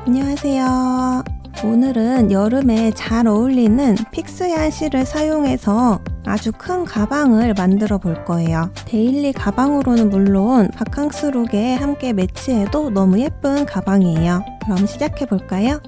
안녕하세요. 오늘은 여름에 잘 어울리는 픽스얀 실을 사용해서 아주 큰 가방을 만들어 볼 거예요. 데일리 가방으로는 물론 바캉스룩에 함께 매치해도 너무 예쁜 가방이에요. 그럼 시작해 볼까요?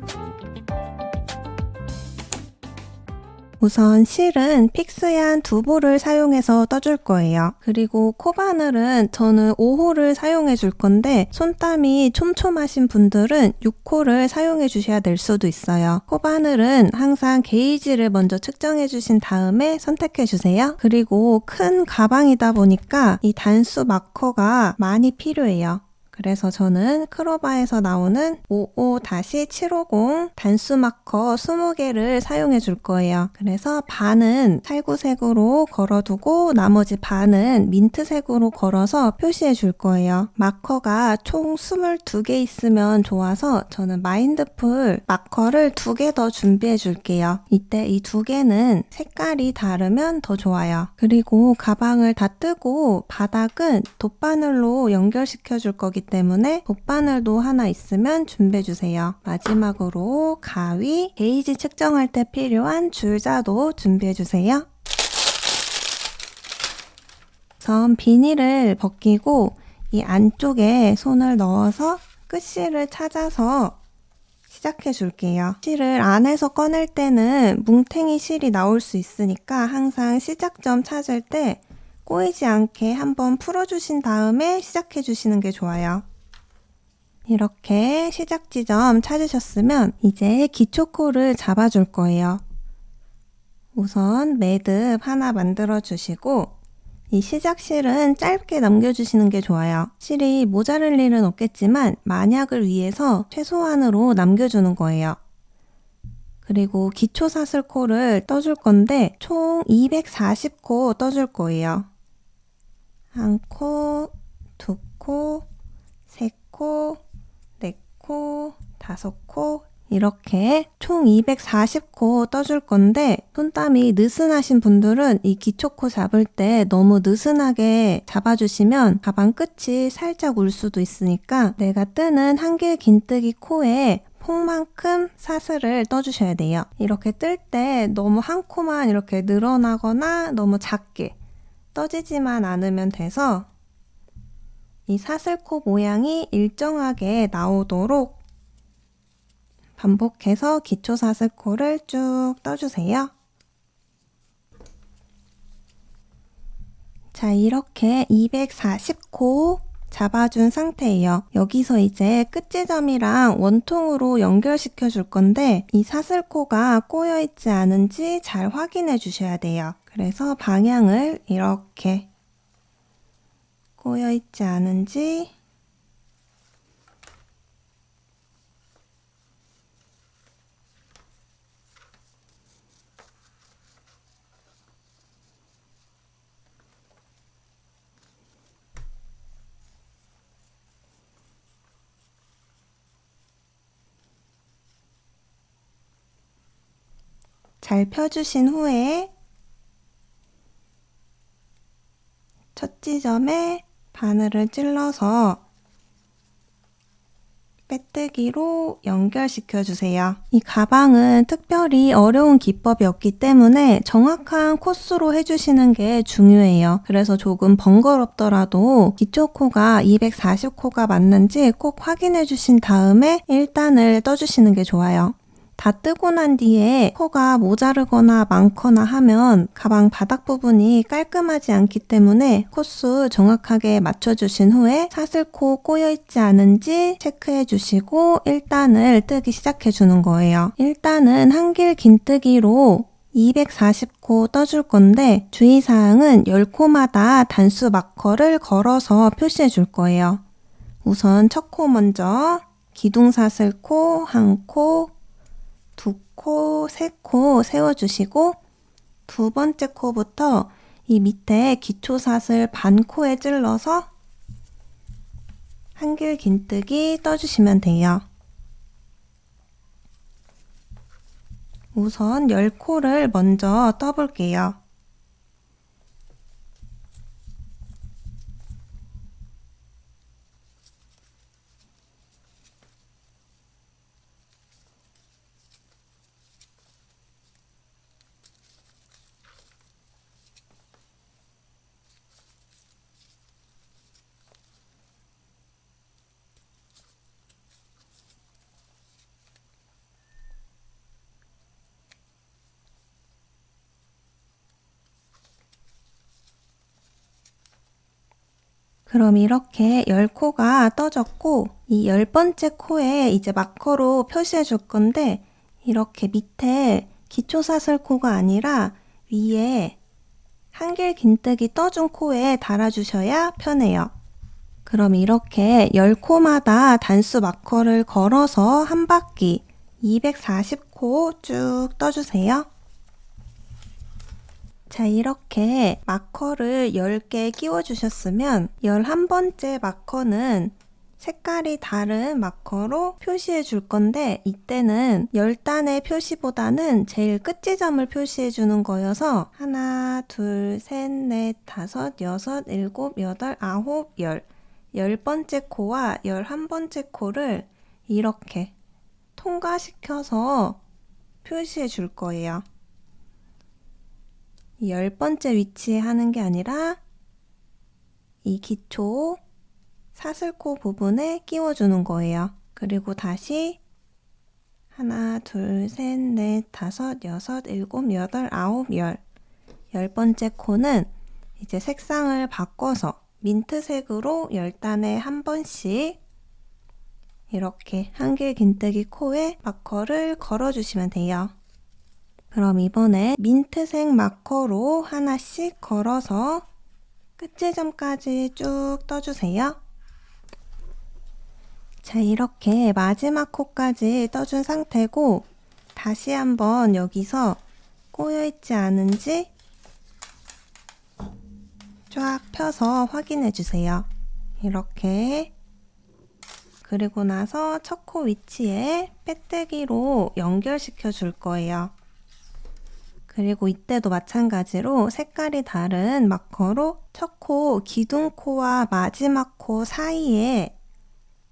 우선 실은 픽스얀 2볼을 사용해서 떠줄 거예요. 그리고 코바늘은 저는 5호를 사용해 줄 건데 손땀이 촘촘하신 분들은 6호를 사용해 주셔야 될 수도 있어요. 코바늘은 항상 게이지를 먼저 측정해 주신 다음에 선택해 주세요. 그리고 큰 가방이다 보니까 이 단수 마커가 많이 필요해요. 그래서 저는 크로바에서 나오는 55-750 단수 마커 20개를 사용해 줄 거예요. 그래서 반은 살구색으로 걸어두고 나머지 반은 민트색으로 걸어서 표시해 줄 거예요. 마커가 총 22개 있으면 좋아서 저는 마인드풀 마커를 2개 더 준비해 줄게요. 이때 이 2개는 색깔이 다르면 더 좋아요. 그리고 가방을 다 뜨고 바닥은 돗바늘로 연결시켜 줄 거기 때문에 돗바늘도 하나 있으면 준비해 주세요. 마지막으로 가위, 게이지 측정할 때 필요한 줄자도 준비해 주세요. 우선 비닐을 벗기고 이 안쪽에 손을 넣어서 끝실을 찾아서 시작해 줄게요. 실을 안에서 꺼낼 때는 뭉탱이 실이 나올 수 있으니까 항상 시작점 찾을 때 꼬이지 않게 한번 풀어주신 다음에 시작해 주시는 게 좋아요. 이렇게 시작 지점 찾으셨으면 이제 기초코를 잡아줄 거예요. 우선 매듭 하나 만들어 주시고 이 시작실은 짧게 남겨주시는 게 좋아요. 실이 모자랄 일은 없겠지만 만약을 위해서 최소한으로 남겨주는 거예요. 그리고 기초 사슬코를 떠줄 건데 총 240코 떠줄 거예요. 1코, 2코, 3코, 4코, 5코 이렇게 총 240코 떠줄 건데 손땀이 느슨하신 분들은 이 기초코 잡을 때 너무 느슨하게 잡아주시면 가방 끝이 살짝 울 수도 있으니까 내가 뜨는 한길 긴뜨기 코에 폭만큼 사슬을 떠주셔야 돼요. 이렇게 뜰 때 너무 한 코만 이렇게 늘어나거나 너무 작게 떠지지만 않으면 돼서 이 사슬코 모양이 일정하게 나오도록 반복해서 기초 사슬코를 쭉 떠주세요. 자, 이렇게 240코 잡아준 상태예요. 여기서 이제 끝지점이랑 원통으로 연결시켜 줄 건데 이 사슬코가 꼬여있지 않은지 잘 확인해 주셔야 돼요. 그래서 방향을 이렇게 꼬여있지 않은지 잘 펴주신 후에 첫 지점에 바늘을 찔러서 빼뜨기로 연결시켜 주세요. 이 가방은 특별히 어려운 기법이 없기 때문에 정확한 코스로 해주시는 게 중요해요. 그래서 조금 번거롭더라도 기초코가 240코가 맞는지 꼭 확인해 주신 다음에 1단을 떠주시는 게 좋아요. 다 뜨고 난 뒤에 코가 모자르거나 많거나 하면 가방 바닥 부분이 깔끔하지 않기 때문에 코수 정확하게 맞춰주신 후에 사슬코 꼬여있지 않은지 체크해 주시고 1단을 뜨기 시작해 주는 거예요. 1단은 한길 긴뜨기로 240코 떠줄 건데 주의사항은 10코마다 단수 마커를 걸어서 표시해 줄 거예요. 우선 첫 코 먼저 기둥사슬코 1코, 2코, 3코 세워주시고 두 번째 코부터 이 밑에 기초사슬 반코에 찔러서 한길 긴뜨기 떠주시면 돼요. 우선 10코를 먼저 떠볼게요. 그럼 이렇게 10코가 떠졌고 이 10번째 코에 이제 마커로 표시해 줄 건데 이렇게 밑에 기초사슬코가 아니라 위에 한길 긴뜨기 떠준 코에 달아주셔야 편해요. 그럼 이렇게 10코마다 단수 마커를 걸어서 한 바퀴 240코 쭉 떠주세요. 자, 이렇게 마커를 10개 끼워주셨으면 11번째 마커는 색깔이 다른 마커로 표시해 줄 건데 이때는 10단의 표시보다는 제일 끝 지점을 표시해 주는 거여서 하나, 둘, 셋, 넷, 다섯, 여섯, 일곱, 여덟, 아홉, 열 10번째 코와 11번째 코를 이렇게 통과시켜서 표시해 줄 거예요. 10번째 위치에 하는 게 아니라 이 기초 사슬코 부분에 끼워주는 거예요. 그리고 다시 하나, 둘, 셋, 넷, 다섯, 여섯, 일곱, 여덟, 아홉, 열 10번째 코는 이제 색상을 바꿔서 민트색으로 10단에 한 번씩 이렇게 한길 긴뜨기 코에 마커를 걸어주시면 돼요. 그럼 이번에 민트색 마커로 하나씩 걸어서 끝지점까지 쭉 떠주세요. 자, 이렇게 마지막 코까지 떠준 상태고 다시 한번 여기서 꼬여있지 않은지 쫙 펴서 확인해 주세요. 이렇게. 그리고 나서 첫 코 위치에 빼뜨기로 연결시켜 줄 거예요. 그리고 이때도 마찬가지로 색깔이 다른 마커로 첫 코 기둥코와 마지막 코 사이에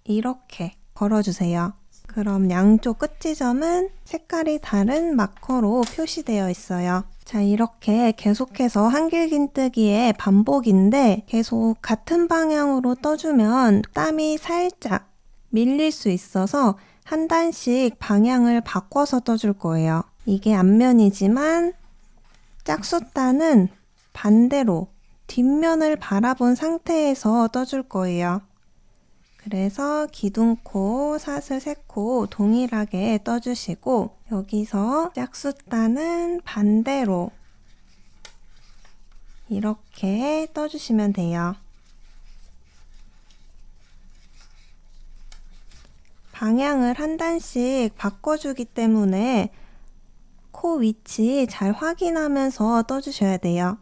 이렇게 걸어주세요. 그럼 양쪽 끝지점은 색깔이 다른 마커로 표시되어 있어요. 자, 이렇게 계속해서 한길 긴뜨기의 반복인데 계속 같은 방향으로 떠주면 땀이 살짝 밀릴 수 있어서 한 단씩 방향을 바꿔서 떠줄 거예요. 이게 앞면이지만 짝수단은 반대로 뒷면을 바라본 상태에서 떠줄 거예요. 그래서 기둥코, 사슬 3코 동일하게 떠주시고 여기서 짝수단은 반대로 이렇게 떠주시면 돼요. 방향을 한 단씩 바꿔주기 때문에 코 위치 잘 확인하면서 떠주셔야 돼요.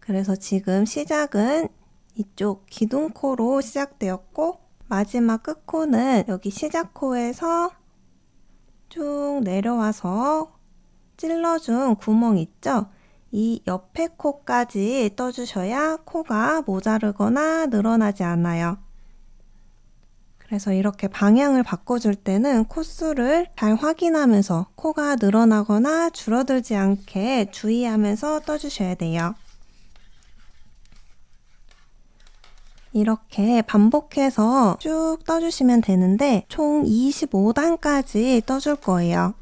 그래서 지금 시작은 이쪽 기둥코로 시작되었고 마지막 끝코는 여기 시작코에서 쭉 내려와서 찔러준 구멍 있죠? 이 옆에 코까지 떠주셔야 코가 모자르거나 늘어나지 않아요. 그래서 이렇게 방향을 바꿔줄 때는 코수를 잘 확인하면서 코가 늘어나거나 줄어들지 않게 주의하면서 떠주셔야 돼요. 이렇게 반복해서 쭉 떠주시면 되는데 총 25단까지 떠줄 거예요.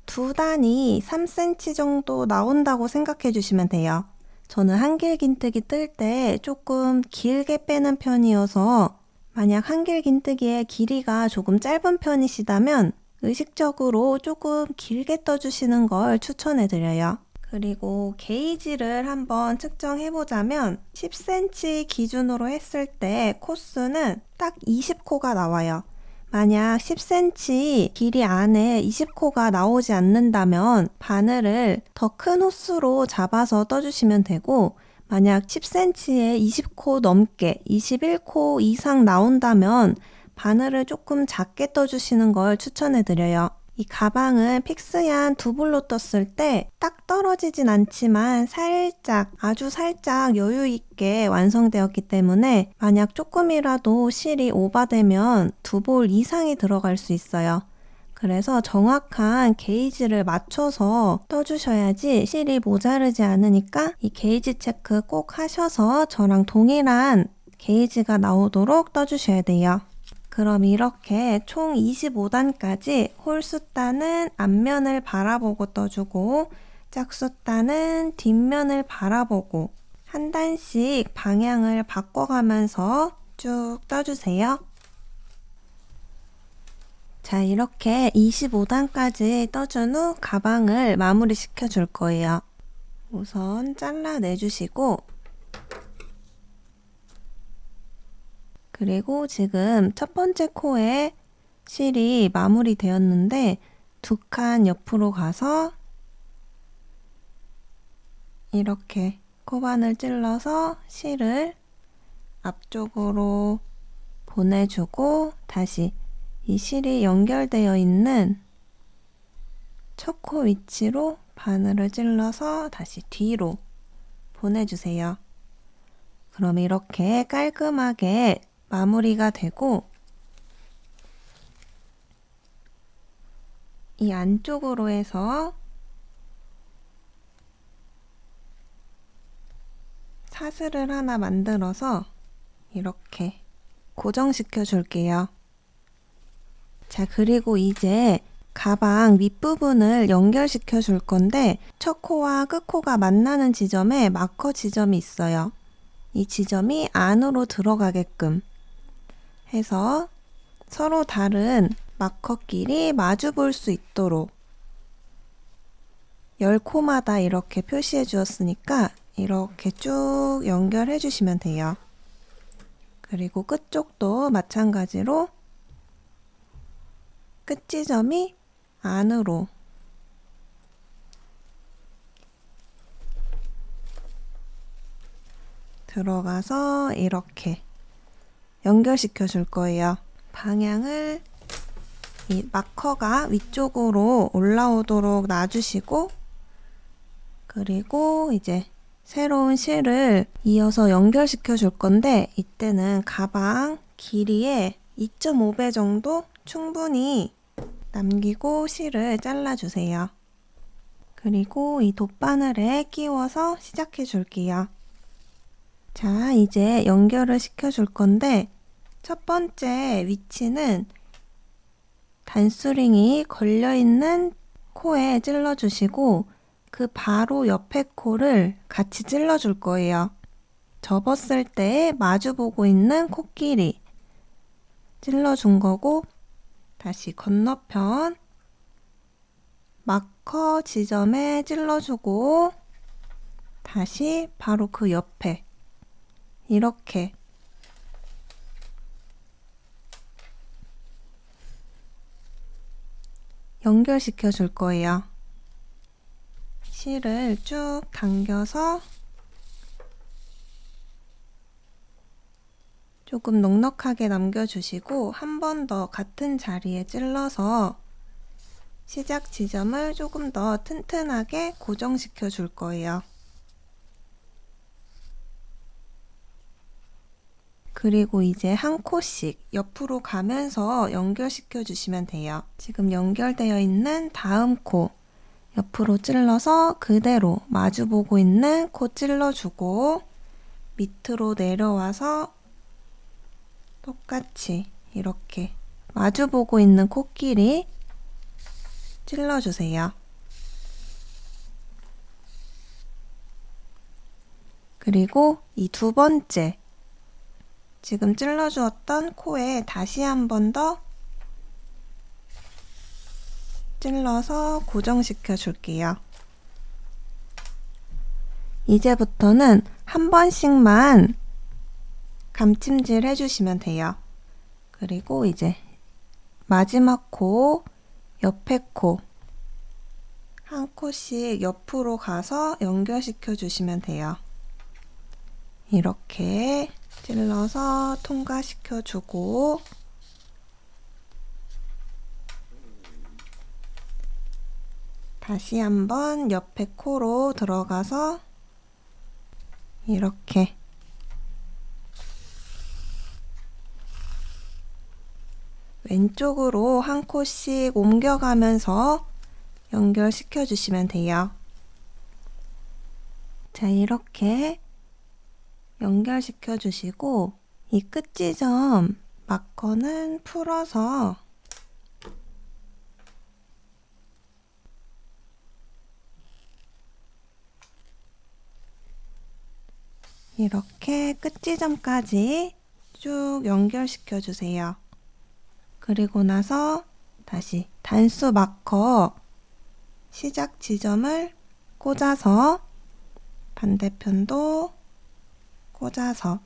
두 단이 3cm 정도 나온다고 생각해 주시면 돼요. 저는 한길 긴뜨기 뜰 때 조금 길게 빼는 편이어서 만약 한길 긴뜨기의 길이가 조금 짧은 편이시다면 의식적으로 조금 길게 떠주시는 걸 추천해 드려요. 그리고 게이지를 한번 측정해 보자면 10cm 기준으로 했을 때 코수는 딱 20코가 나와요. 만약 10cm 길이 안에 20코가 나오지 않는다면 바늘을 더 큰 호수로 잡아서 떠주시면 되고 만약 10cm에 20코 넘게 21코 이상 나온다면 바늘을 조금 작게 떠주시는 걸 추천해 드려요. 이 가방은 픽스얀 두볼로 떴을 때 딱 떨어지진 않지만 살짝 아주 살짝 여유 있게 완성되었기 때문에 만약 조금이라도 실이 오버되면 두 볼 이상이 들어갈 수 있어요. 그래서 정확한 게이지를 맞춰서 떠주셔야지 실이 모자르지 않으니까 이 게이지 체크 꼭 하셔서 저랑 동일한 게이지가 나오도록 떠주셔야 돼요. 그럼 이렇게 총 25단까지 홀수단은 앞면을 바라보고 떠주고 짝수단은 뒷면을 바라보고 한 단씩 방향을 바꿔가면서 쭉 떠주세요. 자, 이렇게 25단까지 떠준 후 가방을 마무리 시켜줄 거예요. 우선 잘라내주시고, 그리고 지금 첫 번째 코에 실이 마무리 되었는데 두 칸 옆으로 가서 이렇게 코바늘 찔러서 실을 앞쪽으로 보내주고 다시 이 실이 연결되어 있는 첫 코 위치로 바늘을 찔러서 다시 뒤로 보내주세요. 그럼 이렇게 깔끔하게 마무리가 되고 이 안쪽으로 해서 사슬을 하나 만들어서 이렇게 고정시켜 줄게요. 자, 그리고 이제 가방 윗부분을 연결시켜 줄 건데 첫 코와 끝 코가 만나는 지점에 마커 지점이 있어요. 이 지점이 안으로 들어가게끔 해서 서로 다른 마커끼리 마주 볼 수 있도록 10코마다 이렇게 표시해 주었으니까 이렇게 쭉 연결해 주시면 돼요. 그리고 끝쪽도 마찬가지로 끝 지점이 안으로 들어가서 이렇게 연결시켜 줄 거예요. 방향을 이 마커가 위쪽으로 올라오도록 놔주시고 그리고 이제 새로운 실을 이어서 연결시켜 줄 건데 이때는 가방 길이의 2.5배 정도 충분히 남기고 실을 잘라주세요. 그리고 이 돗바늘에 끼워서 시작해 줄게요. 자, 이제 연결을 시켜 줄 건데 첫 번째 위치는 단수링이 걸려있는 코에 찔러주시고 그 바로 옆에 코를 같이 찔러줄 거예요. 접었을 때 마주보고 있는 코끼리 찔러준 거고 다시 건너편 마커 지점에 찔러주고 다시 바로 그 옆에 이렇게 연결시켜 줄 거예요. 실을 쭉 당겨서 조금 넉넉하게 남겨주시고 한 번 더 같은 자리에 찔러서 시작 지점을 조금 더 튼튼하게 고정시켜 줄 거예요. 그리고 이제 한 코씩 옆으로 가면서 연결시켜 주시면 돼요. 지금 연결되어 있는 다음 코 옆으로 찔러서 그대로 마주보고 있는 코 찔러주고 밑으로 내려와서 똑같이 이렇게 마주보고 있는 코끼리 찔러주세요. 그리고 이 두 번째 지금 찔러주었던 코에 다시 한 번 더 찔러서 고정시켜 줄게요. 이제부터는 한 번씩만 감침질 해주시면 돼요. 그리고 이제 마지막 코, 옆에 코, 한 코씩 옆으로 가서 연결시켜 주시면 돼요. 이렇게 찔러서 통과시켜 주고 다시 한번 옆에 코로 들어가서 이렇게 왼쪽으로 한 코씩 옮겨가면서 연결시켜 주시면 돼요. 자, 이렇게 연결시켜 주시고 이 끝지점 마커는 풀어서 이렇게 끝지점까지 쭉 연결시켜 주세요. 그리고 나서 다시 단수 마커 시작 지점을 꽂아서 반대편도 꽂아서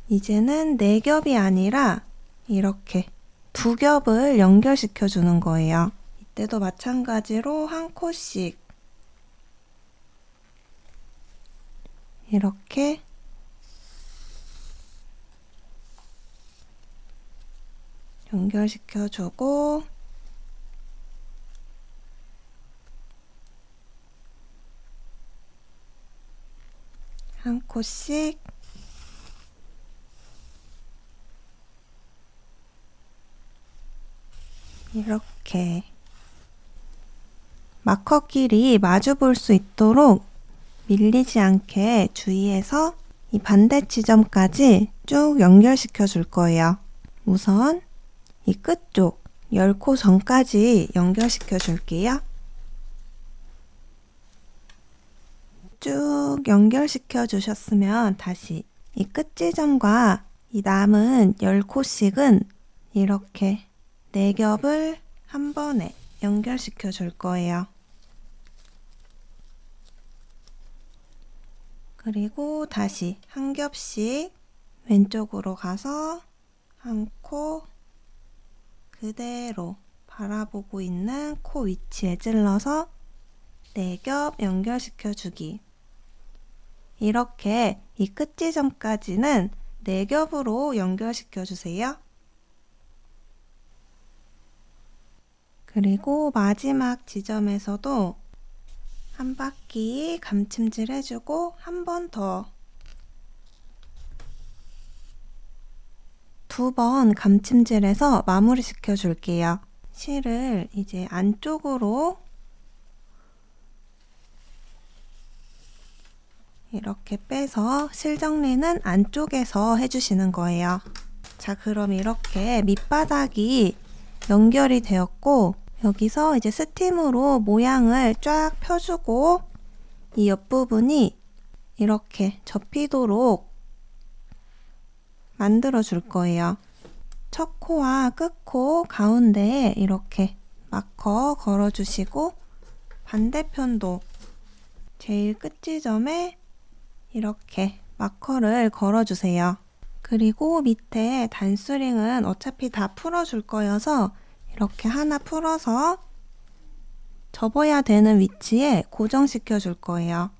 이제는 4겹이 아니라 이렇게 2겹을 연결시켜 주는 거예요. 이때도 마찬가지로 한 코씩 이렇게 연결시켜 주고 한 코씩 이렇게 마커끼리 마주 볼 수 있도록 밀리지 않게 주의해서 이 반대 지점까지 쭉 연결시켜 줄 거예요. 우선 이 끝쪽 10코 전까지 연결시켜 줄게요. 쭉 연결시켜 주셨으면 다시 이 끝지점과 이 남은 10코씩은 이렇게 4겹을 한 번에 연결시켜 줄 거예요. 그리고 다시 한 겹씩 왼쪽으로 가서 한 코 그대로 바라보고 있는 코 위치에 찔러서 4겹 연결시켜 주기. 이렇게 이 끝지점까지는 4겹으로 연결시켜 주세요. 그리고 마지막 지점에서도 한 바퀴 감침질 해주고 한 번 더 2번 감침질해서 마무리 시켜 줄게요. 실을 이제 안쪽으로 이렇게 빼서 실 정리는 안쪽에서 해주시는 거예요. 자, 그럼 이렇게 밑바닥이 연결이 되었고 여기서 이제 스팀으로 모양을 쫙 펴주고 이 옆부분이 이렇게 접히도록 만들어 줄 거예요. 첫 코와 끝 코 가운데에 이렇게 마커 걸어 주시고 반대편도 제일 끝 지점에 이렇게 마커를 걸어 주세요. 그리고 밑에 단수링은 어차피 다 풀어 줄 거여서 이렇게 하나 풀어서 접어야 되는 위치에 고정시켜 줄 거예요.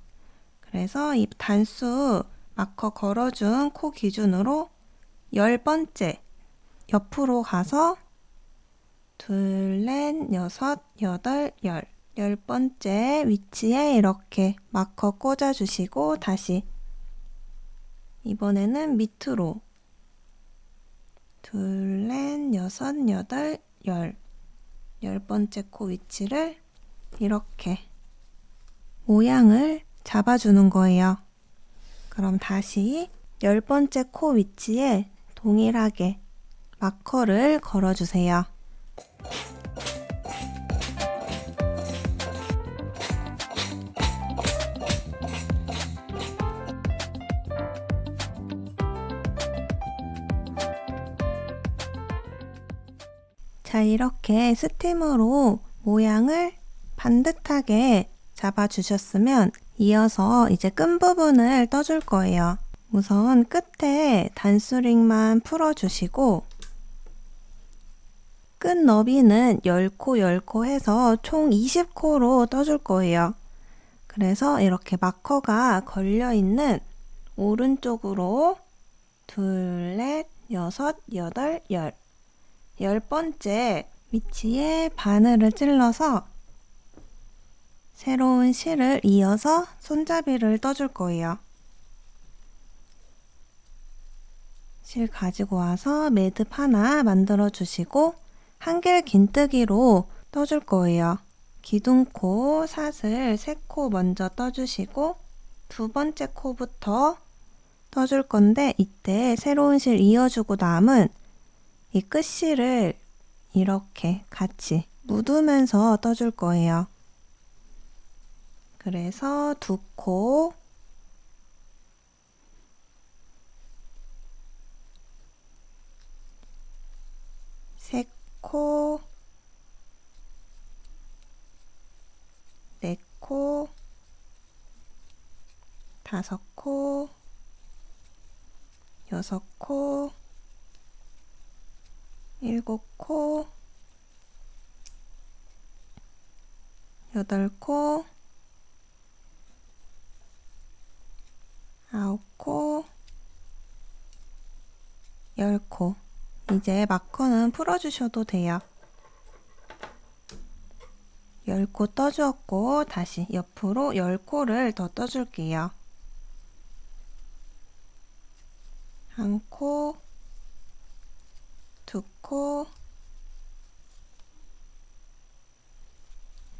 그래서 이 단수 마커 걸어준 코 기준으로 10번째 옆으로 가서 2, 넷, 6, 8, 10 10번째 위치에 이렇게 마커 꽂아주시고 다시 이번에는 밑으로 2, 넷, 6, 8, 10 10번째 코 위치를 이렇게 모양을 잡아주는 거예요. 그럼 다시 10번째 코 위치에 동일하게 마커를 걸어주세요. 자, 이렇게 스팀으로 모양을 반듯하게 잡아주셨으면 이어서 이제 끈 부분을 떠줄 거예요. 우선 끝에 단수링만 풀어주시고 끈 너비는 10코 10코 해서 총 20코로 떠줄 거예요. 그래서 이렇게 마커가 걸려있는 오른쪽으로 2, 넷, 6, 8, 10 10번째 위치에 바늘을 찔러서 새로운 실을 이어서 손잡이를 떠줄 거예요. 실 가지고 와서 매듭 하나 만들어 주시고 한길 긴뜨기로 떠줄 거예요. 기둥코, 사슬 3코 먼저 떠주시고 2번째 코부터 떠줄 건데 이때 새로운 실 이어주고 남은 이 끝실을 이렇게 같이 묻으면서 떠줄 거예요. 그래서 2코 코, 네 코, 다섯 코, 여섯 코, 일곱 코, 여덟 코, 아홉 코, 열 코. 이제 마커는 풀어주셔도 돼요. 10코 떠주었고 다시 옆으로 10코를 더 떠줄게요. 한 코, 두 코,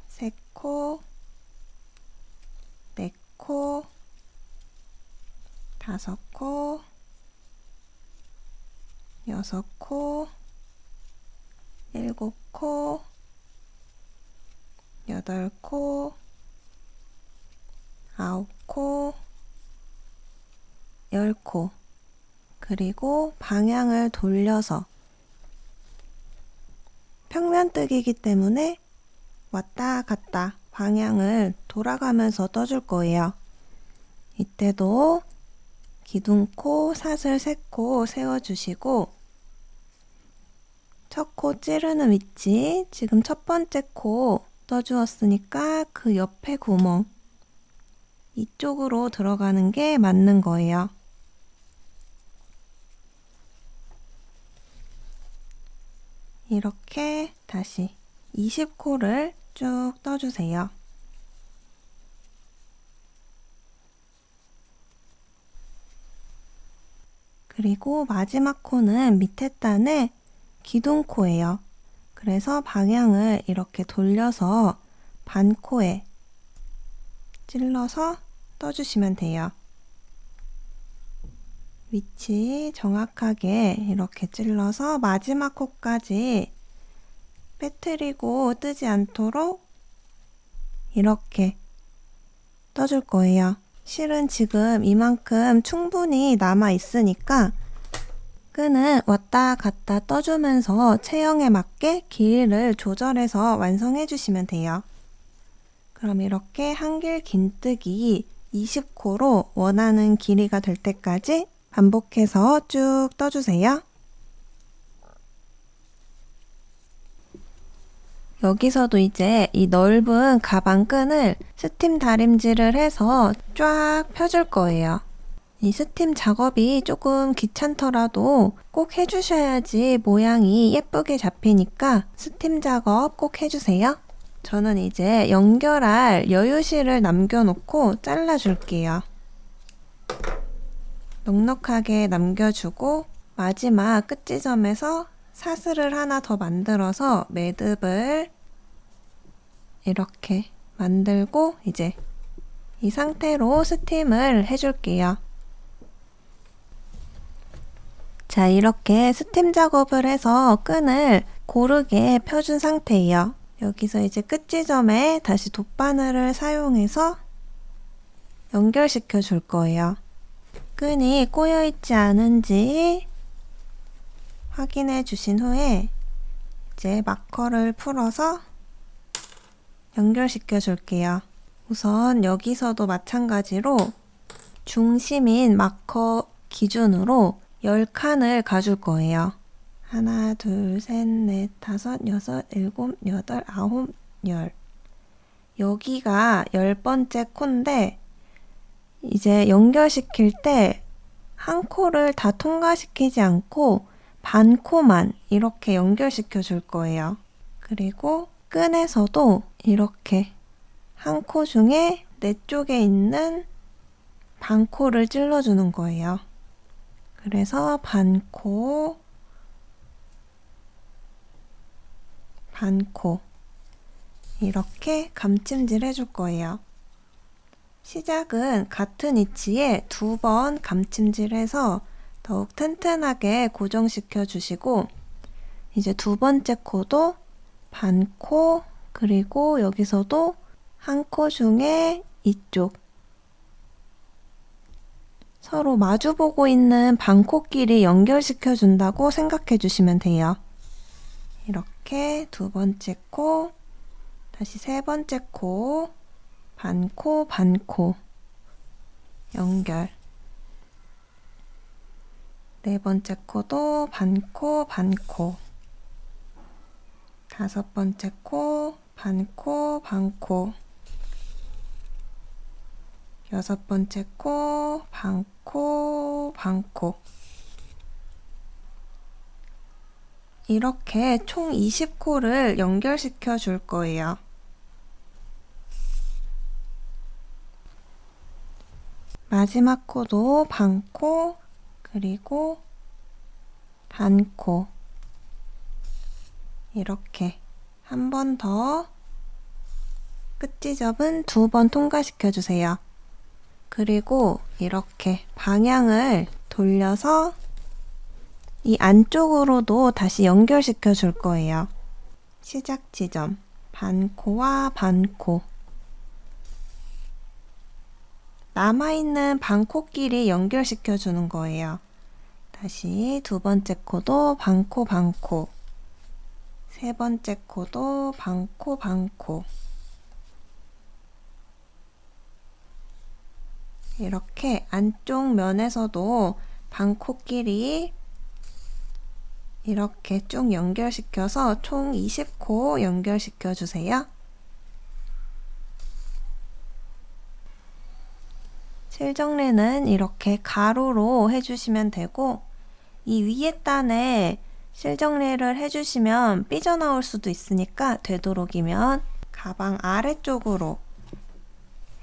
세 코, 네 코, 다섯 코, 여섯 코, 일곱 코, 여덟 코, 아홉 코, 열 코. 그리고 방향을 돌려서 평면뜨기이기 때문에 왔다 갔다 방향을 돌아가면서 떠줄 거예요. 이때도 기둥코, 사슬 3코 세워주시고 첫 코 찌르는 위치, 지금 첫 번째 코 떠주었으니까 그 옆에 구멍 이쪽으로 들어가는 게 맞는 거예요. 이렇게 다시 20코를 쭉 떠주세요. 그리고 마지막 코는 밑에 단의 기둥코예요. 그래서 방향을 이렇게 돌려서 반코에 찔러서 떠주시면 돼요. 위치 정확하게 이렇게 찔러서 마지막 코까지 빼뜨리고 뜨지 않도록 이렇게 떠줄 거예요. 실은 지금 이만큼 충분히 남아 있으니까 끈은 왔다 갔다 떠주면서 체형에 맞게 길이를 조절해서 완성해 주시면 돼요. 그럼 이렇게 한길 긴뜨기 20코로 원하는 길이가 될 때까지 반복해서 쭉 떠주세요. 여기서도 이제 이 넓은 가방 끈을 스팀 다림질을 해서 쫙 펴줄 거예요. 이 스팀 작업이 조금 귀찮더라도 꼭 해주셔야지 모양이 예쁘게 잡히니까 스팀 작업 꼭 해주세요. 저는 이제 연결할 여유실을 남겨놓고 잘라줄게요. 넉넉하게 남겨주고 마지막 끝지점에서 사슬을 하나 더 만들어서 매듭을 이렇게 만들고 이제 이 상태로 스팀을 해줄게요. 자, 이렇게 스팀 작업을 해서 끈을 고르게 펴준 상태예요. 여기서 이제 끝지점에 다시 돗바늘을 사용해서 연결시켜 줄 거예요. 끈이 꼬여있지 않은지 확인해 주신 후에 이제 마커를 풀어서 연결시켜 줄게요. 우선 여기서도 마찬가지로 중심인 마커 기준으로 10칸을 가줄 거예요. 하나, 둘, 셋, 넷, 다섯, 여섯, 일곱, 여덟, 아홉, 열. 여기가 10번째 코인데 이제 연결시킬 때 한 코를 다 통과시키지 않고 반 코만 이렇게 연결시켜 줄 거예요. 그리고 끈에서도 이렇게 한 코 중에 내 쪽에 있는 반 코를 찔러주는 거예요. 그래서 반 코, 반 코 이렇게 감침질 해줄 거예요. 시작은 같은 위치에 2번 감침질해서 더욱 튼튼하게 고정시켜 주시고 이제 두 번째 코도 반 코, 그리고 여기서도 한 코 중에 이쪽 서로 마주보고 있는 반코끼리 연결시켜 준다고 생각해 주시면 돼요. 이렇게 두 번째 코, 다시 세 번째 코, 반코, 반코 연결. 네 번째 코도 반코, 반코. 다섯 번째 코, 반코, 반코. 여섯 번째 코, 반코, 반코. 이렇게 총 20코를 연결시켜 줄 거예요. 마지막 코도 반코, 그리고 반코. 이렇게 한 번 더 끝지점은 2번 통과시켜 주세요. 그리고 이렇게 방향을 돌려서 이 안쪽으로도 다시 연결시켜 줄 거예요. 시작 지점, 반코와 반코. 남아있는 반코끼리 연결시켜 주는 거예요. 다시 두 번째 코도 반코, 반코. 세 번째 코도 반코, 반코. 이렇게 안쪽 면에서도 반코끼리 이렇게 쭉 연결시켜서 총 20코 연결시켜 주세요. 실정리는 이렇게 가로로 해주시면 되고, 이 위에 단에 실정리를 해주시면 삐져나올 수도 있으니까 되도록이면 가방 아래쪽으로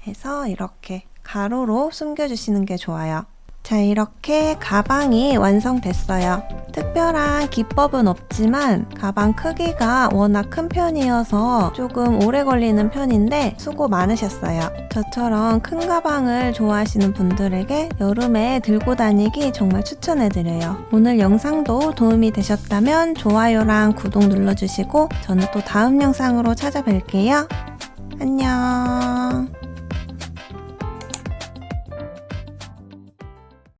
해서 이렇게 가로로 숨겨주시는 게 좋아요. 자, 이렇게 가방이 완성됐어요. 특별한 기법은 없지만 가방 크기가 워낙 큰 편이어서 조금 오래 걸리는 편인데 수고 많으셨어요. 저처럼 큰 가방을 좋아하시는 분들에게 여름에 들고 다니기 정말 추천해드려요. 오늘 영상도 도움이 되셨다면 좋아요랑 구독 눌러주시고 저는 또 다음 영상으로 찾아뵐게요. 안녕.